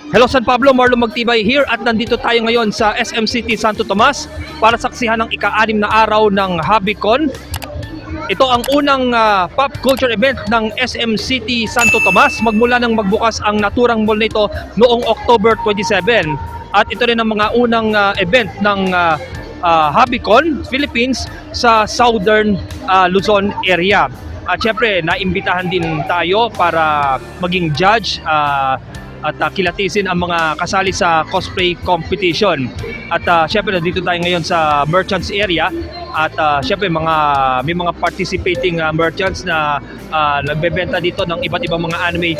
Hello San Pablo, Marlon Magtibay here at nandito tayo ngayon sa SM City Santo Tomas para saksihan ang ika-6 na araw ng HobbyCon. Ito ang unang pop culture event ng SM City Santo Tomas magmula nang magbukas ang naturang mall nito noong October 27. At ito rin ang mga unang event ng HobbyCon Philippines sa Southern Luzon area. At syempre, naimbitahan din tayo para maging judge at kilatisin ang mga kasali sa cosplay competition. At syempre nandito tayo ngayon sa merchants area at syempre may mga participating merchants na nagbebenta dito ng iba't ibang mga anime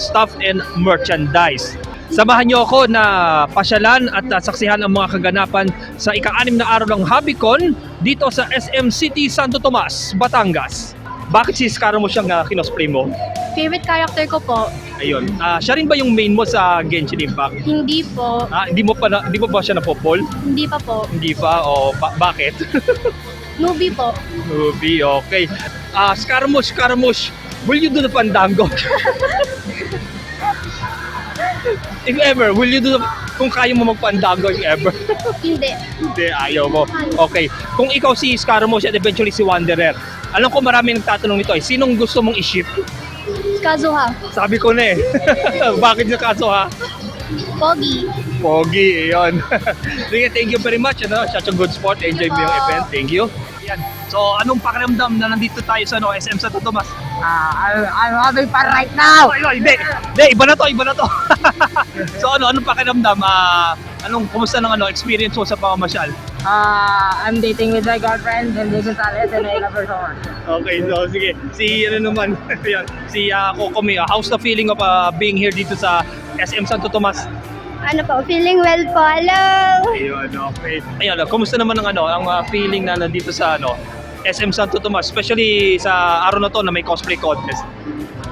stuff and merchandise. Samahan niyo ako na pasyalan at saksihan ang mga kaganapan sa ika-6 na araw ng HobbyCon dito sa SM City Santo Tomas, Batangas. Bakit si Scarra mo siyang kinosplay mo? Favorite character ko po? Ayun. Siya rin ba yung main mo sa Genshin Impact? Hindi po. Hindi mo ba siya napopol? Hindi pa po. Hindi pa? O bakit? Movie po. Movie, okay. Scaramouche, will you do the Fandango? If ever, will you do kung kaya mo magpandango if ever? Hindi. Hindi, ayaw mo. Okay. Kung ikaw si Scaramouche at eventually si Wanderer, alam ko marami nagtatanong nito sinong gusto mong i-ship? Kazuha. Sabi ko na Bakit niya kaso ha? Pogi. Pogi, yun. Sige, thank you very much. Such a good sport. Enjoy mo yung event. Thank you. Yan. So, anong pakiramdam na nandito tayo sa SM Santo Tomas? I'm having fun right now. Hindi, iba na to. So, anong pakiramdam? Kumusta ng experience mo sa pamamasyal? I'm dating with my girlfriend, Lindy Gonzalez, and I love her so much. Okay, so sige. Si Coco May, how's the feeling of being here dito sa SM Santo Tomas? Ano po? Feeling well po. Hello. Ayun, okay. Ayun, kumusta naman ang feeling na nandito sa SM Santo Tomas, especially sa araw na to na may cosplay contest?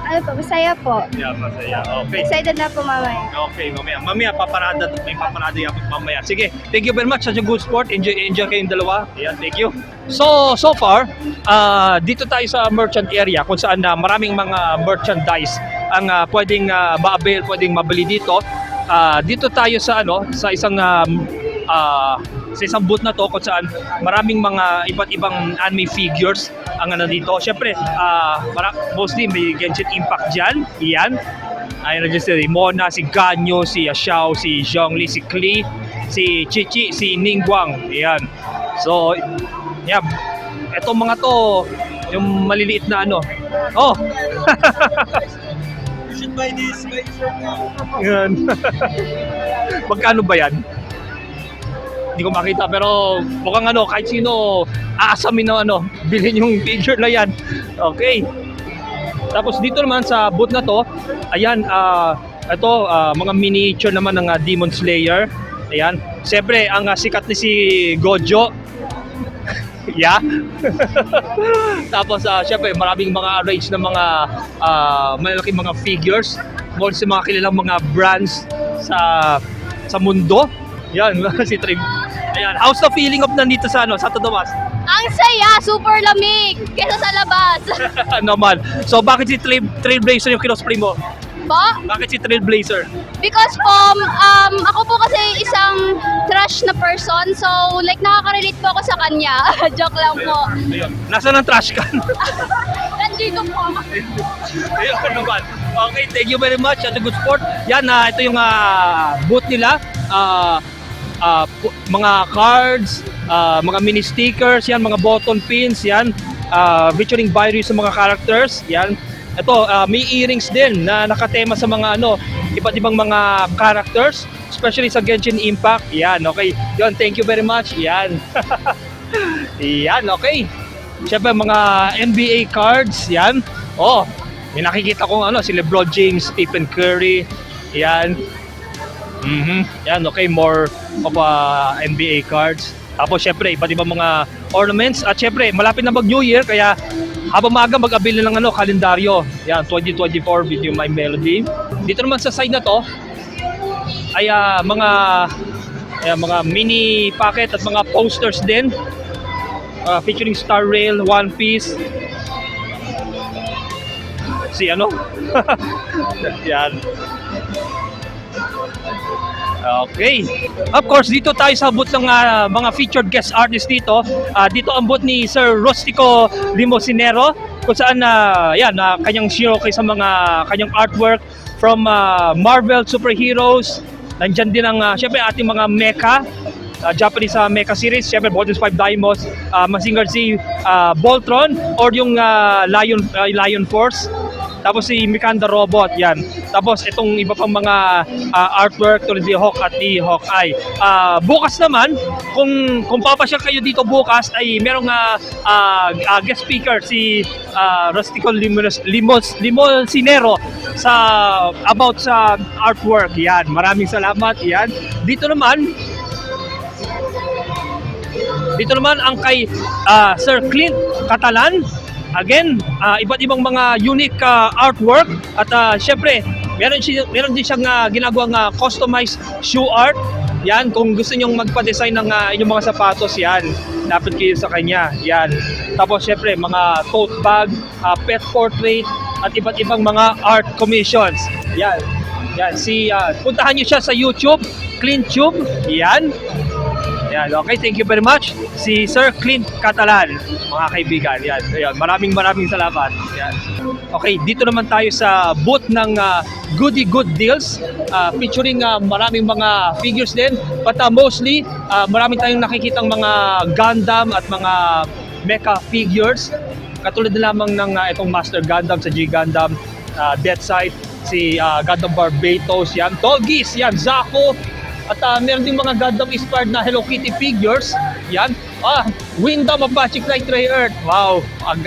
Ano po? Masaya po. Yeah, masaya. Okay. Excited na po mamaya. Okay, mamaya paparada yan mamaya. Sige, thank you very much. Such a good sport. Enjoy kayong dalawa. Yeah, thank you. So far, dito tayo sa merchant area kung saan maraming mga merchandise ang pwedeng ma-avail, pwedeng mabili dito. Dito tayo sa isang booth na to kung saan maraming mga iba't ibang anime figures ang nandito. Syempre, mostly may Genshin Impact dyan. Iyan. Ayun na si Mona, si Ganyo, si Xiao, si Zhongli, si Klee, si Chichi, si Ningguang. Iyan. So, yeah. Etong mga to, yung maliliit na Oh! You should buy this by shirt now. Yan. Magkano ba yan? Hindi ko makita pero mukhang kahit sino aasamin na bilhin yung figure na yan. Okay. Tapos dito naman sa booth na to, ayan, ito mga miniature naman ng Demon Slayer. Ayan. Siyempre ang sikat ni si Gojo. Yeah. Tapos syempre maraming mga range ng mga malalaking mga figures, more sa mga kilalang mga brands sa mundo. Yan, si Trib. Ayan, how's the feeling of nandito sa Santo Tomas? Ang saya! Super lamig! Kesa sa labas. Naman. So bakit si Trailblazer yung kinosplay mo? Po? Bakit si Trailblazer? Because po, ako po kasi isang trash na person. So, like, nakaka-relate po ako sa kanya. Joke lang po. Ayun. Nasaan ang trash can? Nandito po. Ayun naman. Okay, thank you very much. At a good sport. Yan, ito yung booth nila. Mga cards, mga mini stickers, yan, mga button pins, yan. Featuring bios sa mga characters, yan. Ito, may earrings din na nakatema sa mga iba't ibang mga characters, especially sa Genshin Impact. Yan, okay. Yan, thank you very much. Yan. Yan, okay. Siyempre, mga NBA cards, yan. Oh, may nakikita kong si LeBron James, Stephen Curry. Yan. Yan, okay, more of NBA cards. Tapos syempre, iba't ibang mga ornaments. At syempre, malapit na mag-New Year, kaya habang maaga mag-avail na ng kalendaryo. Yan, 2024 Video My Melody. Dito naman sa side na to, ay mga mini packet at mga posters din. Featuring Star Rail, One Piece. Si Yan. Okay. Of course, dito tayo sa booth ng mga featured guest artists dito. Dito ang booth ni Sir Rustico Limosinero kung saan kanyang showcase sa mga kanyang artwork from Marvel superheroes. Nandyan din ang syempre ating mga mecha, Japanese mecha series, syempre Voltes 5 Daimos, Mazinger Z, Voltron or yung Lion Force. Tapos si Mikanda Robot, yan. Tapos itong iba pang mga artwork tulad ni Hawk at ni Hawkeye. Bukas naman, kung papasyal kayo dito bukas, ay merong guest speaker si Rustico Limosinero about sa artwork. Yan, maraming salamat. Yan. Dito naman ang kay Sir Clint Catalan. Again, iba't ibang mga unique artwork at syempre, meron din siyang ginagawang customized shoe art. Yan, kung gusto nyong magpa-design ng inyong mga sapatos, yan, dapat kayo sa kanya. Yan. Tapos syempre, mga tote bag, pet portrait, at iba't ibang mga art commissions. Yan. Yan, puntahan niyo siya sa YouTube, CleanTube. Yan. Yan, okay, thank you very much. Si Sir Clint Catalan, mga kaibigan. Yan, ayan, maraming salamat. Yan. Okay, dito naman tayo sa booth ng Goody Good Deals, featuring maraming mga figures din. But mostly, maraming tayong nakikitang mga Gundam at mga mecha figures. Katulad na lamang ng itong Master Gundam sa G Gundam, Deathsight, si Gundam Barbatos, yan, Doggies, yan, Zaku. At meron din mga Gundam-inspired na Hello Kitty figures. Yan. Windom Apache Flight Ray Earth. Wow, ang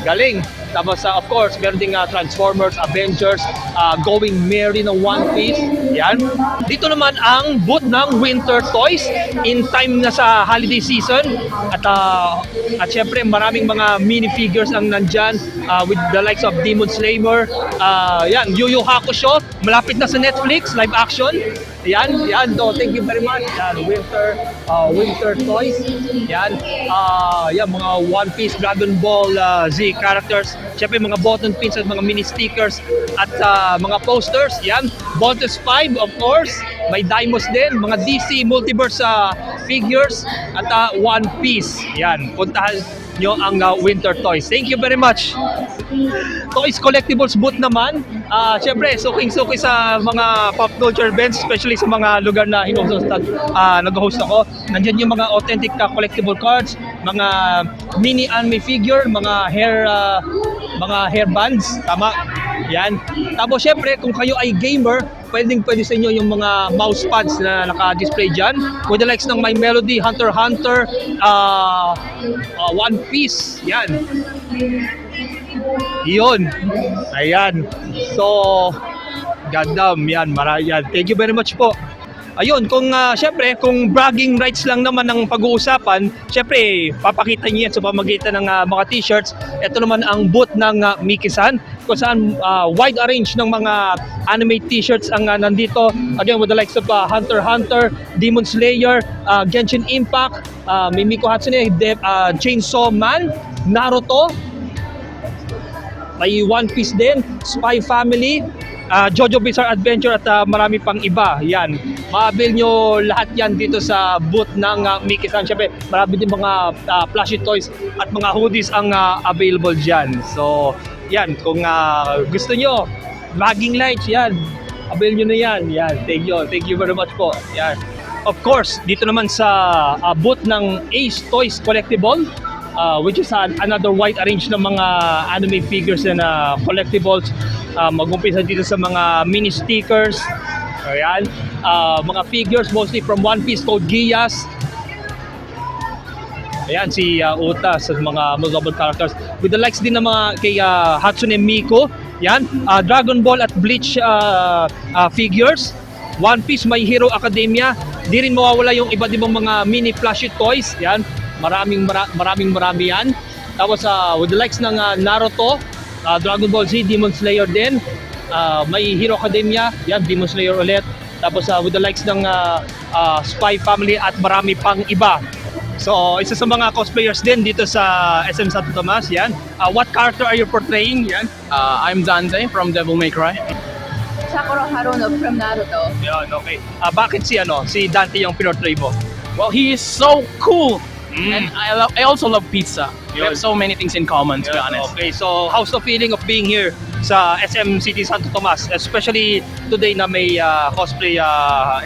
galing. Tapos of course, meron din Transformers, Avengers, Going Merry ng One Piece. Yan. Dito naman ang booth ng Winter Toys in time na sa holiday season. At syempre maraming mga minifigures ang nandyan with the likes of Demon Slayer. Yan, Yu Yu Hakusho. Malapit na sa Netflix, live action. Yan. Thank you very much. Yan, Winter Toys. Yan. Yan, mga One Piece, Dragon Ball Z characters. Siyempre, mga button pins at mga mini stickers at mga posters. Yan. Voltes 5, of course. May Daimos din. Mga DC Multiverse figures at One Piece. Yan. Puntahan nyo ang Winter Toys. Thank you very much. Toys Collectibles booth naman. Siyempre, suking-suki sa mga pop culture events, especially sa mga lugar na nag-host ako. Nandiyan yung mga authentic collectible cards, mga mini anime figure, mga hair bands, tama. Yan. Tapos siyempre, kung kayo ay gamer, pwede sa inyo yung mga mouse pads na naka-display dyan. With the likes ng My Melody, Hunter x Hunter, One Piece. Yan. Yun. Ayan. So, Gundam. Yan. Thank you very much po. Ayun, syempre, kung bragging rights lang naman ang pag-uusapan, syempre, papakita niyo yan sa pamagitan ng mga t-shirts. Ito naman ang booth ng Mickey-san, kung saan wide range ng mga anime t-shirts ang nandito. Again, with the likes of Hunter x Hunter, Demon Slayer, Genshin Impact, Mimiko Hatsune, Chainsaw Man, Naruto, may One Piece din, Spy Family, Jojo Bizarre Adventure at marami pang iba. Yan. Maabil nyo lahat yan dito sa booth ng Mickey-san. Siyempre, marami din mga plushie toys at mga hoodies ang available dyan. So, yan. Kung gusto nyo, vlogging lights, yan. Avail nyo na yan. Yan. Thank you very much po. Yan. Of course, dito naman sa booth ng Ace Toys Collectible, which is another wide range ng mga anime figures and collectibles. Mag-umpisa dito sa mga mini stickers. Ayan. Mga figures mostly from One Piece, Code Geass. Ayan, si Uta sa mga multiple characters. With the likes din ng mga kay Hatsune Miku. Yan. Dragon Ball at Bleach figures. One Piece, My Hero Academia. Di rin mawawala yung iba't ibang mga mini plushie toys. Yan. Marami yan. Tapos with the likes ng Naruto, Dragon Ball Z, Demon Slayer din, My Hero Academia, yan, Demon Slayer ulit. Tapos with the likes ng Spy Family at marami pang iba. So, isa sa mga cosplayers din dito sa SM Santo Tomas, yan. What character are you portraying? Yan. I'm Dante from Devil May Cry. Sakura Haruno from Naruto. Yun, okay. Bakit si Dante yung pinortray mo? Well, he is so cool, Mm. and I also love pizza. We Yun. have so many things in common, to be honest. Okay, so how's the feeling of being here sa SM City Santo Tomas, especially today na may cosplay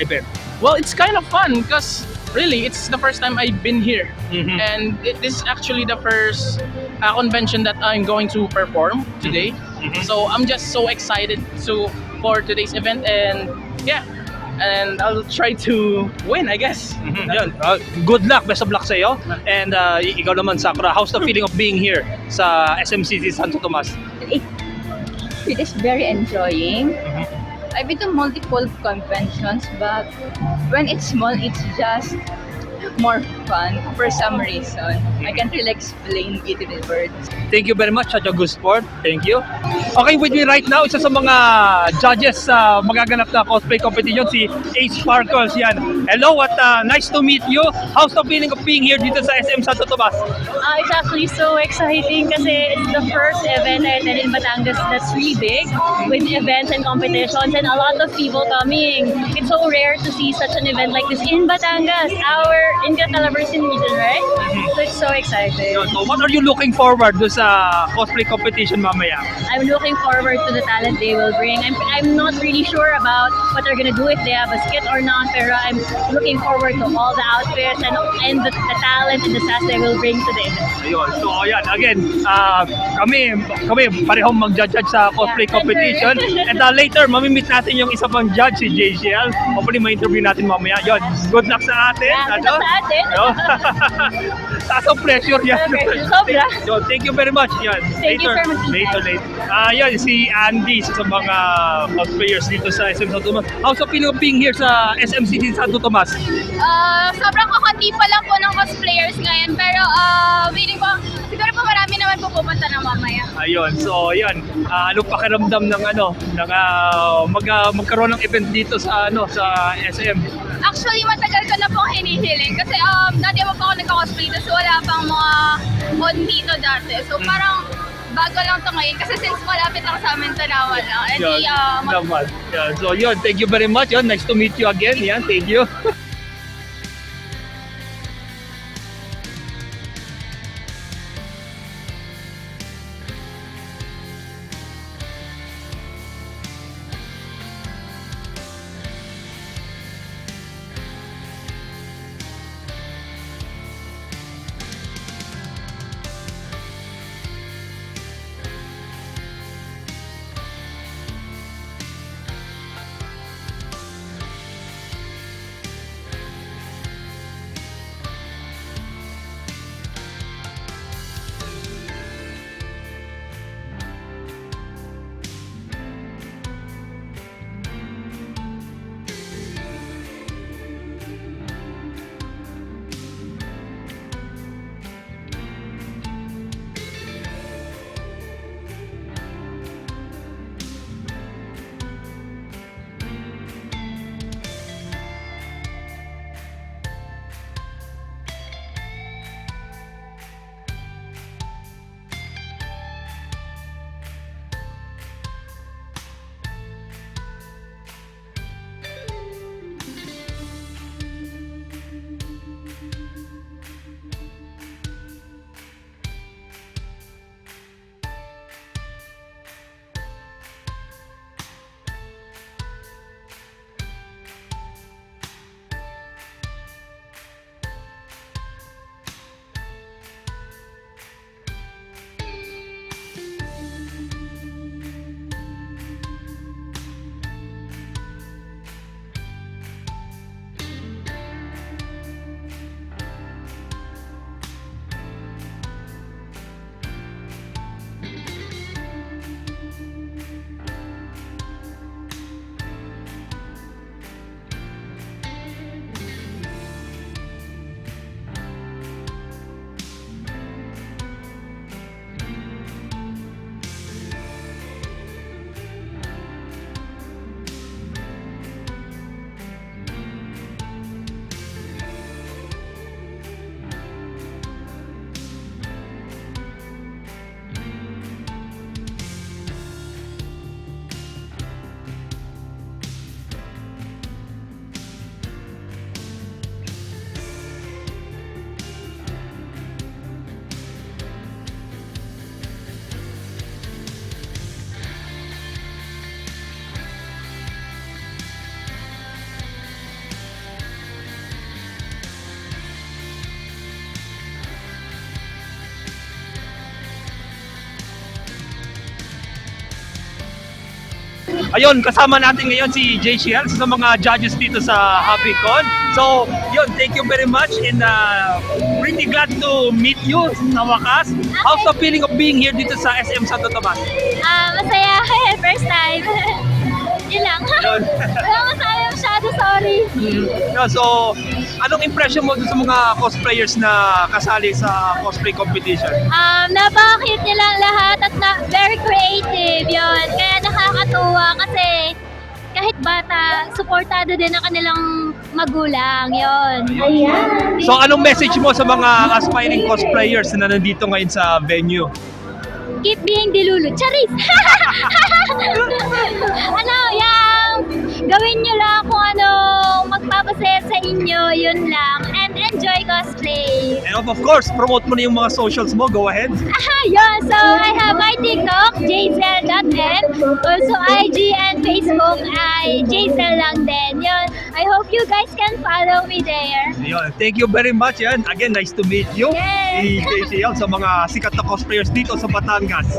event? Well, it's kind of fun because really, it's the first time I've been here, Mhm. and this is actually the first convention that I'm going to perform today. Mhm. So I'm just so excited for today's event, and yeah, and I'll try to win, I guess. Yun. Good luck, best of luck sa iyo. And ikaw naman, Sakura, how's the feeling of being here sa SM City Santo Tomas? It is very enjoying. I've been to multiple conventions, but when it's small, it's just more fun for some reason. I can't really explain it in words. Thank you very much, Chacha Gusport. Thank you. Okay, with me right now, isa sa mga judges sa magaganap na cosplay competition, si Ace Sparkles. Yan. Hello, nice to meet you. How's the feeling of being here dito sa SM Santo Tomas? It's actually so exciting kasi it's the first event I attended in Batangas that's really big with events and competitions and a lot of people coming. It's so rare to see such an event like this in Batangas, our India Calabarzon region, right? So it's so exciting. Yun. So, what are you looking forward do sa cosplay competition mamaya? I'm looking forward to the talent they will bring. I'm not really sure about what they're gonna do if they have a skit or not, pero I'm looking forward to all the outfits and the talent and the sass they will bring today. Ayun. So, ayan. Again, kami parehong mag-judge sa cosplay Yeah. competition. And later, mamimit natin yung isa pang judge, si JCL. Hopefully, ma-interview natin mamaya. Yun. Good luck sa atin. Yeah, good luck sa atin. Yun. Taas ang pressure yan. Okay, sobra. So, thank you very much. Yan. Thank you, Sir Matita. Later. Yan, si Andy, isa sa mga cosplayers dito sa SM Santo Tomas. How's the feeling of being here sa SM City Santo Tomas? Sobrang kakunti pa lang po ng cosplayers ngayon, pero feeling ko, siguro po marami naman po pupunta na mamaya. Ayun, so yan. Anong pakiramdam ng magkaroon ng event dito sa sa SM? Actually, matagal ko na pong hinihiling kasi dati mo pa ako nagka-cosplay tapos wala pang mga con dito dati. So parang bago lang to ngayon kasi since malapit lang sa amin Tanawan lang. And Naman. Yan. So yun, thank you very much. Yan, nice to meet you again. Yan, thank you. Ayun, kasama natin ngayon si Jay Shiel sa mga judges dito sa HobbyCon. So, yun, thank you very much and pretty glad to meet you sa wakas. How's the feeling of being here dito sa SM Santo Tomas? Masaya. First time. Yun lang. Yun. Wala masaya masyado, sorry. Yeah, so, anong impression mo dun sa mga cosplayers na kasali sa cosplay competition? Napaka-cute nilang lahat at very creative yun. Kaya nakakatuwa kasi kahit bata, supportado din ang kanilang magulang yun. So, anong message mo sa mga aspiring cosplayers na nandito ngayon sa venue? Keep being dilulu. Charis! Gawin nyo lang kung ano magpapasaya sa inyo, yun lang. And enjoy cosplay. And of course, promote mo na yung mga socials mo. Go ahead. Yun, so I have my TikTok, jzel.n. Also IG and Facebook ay jzel lang din. Yun, I hope you guys can follow me there. Yun, thank you very much. Yan. Again, nice to meet you. Yes. Si Jay Shiel sa mga sikat na cosplayers dito sa Batangas.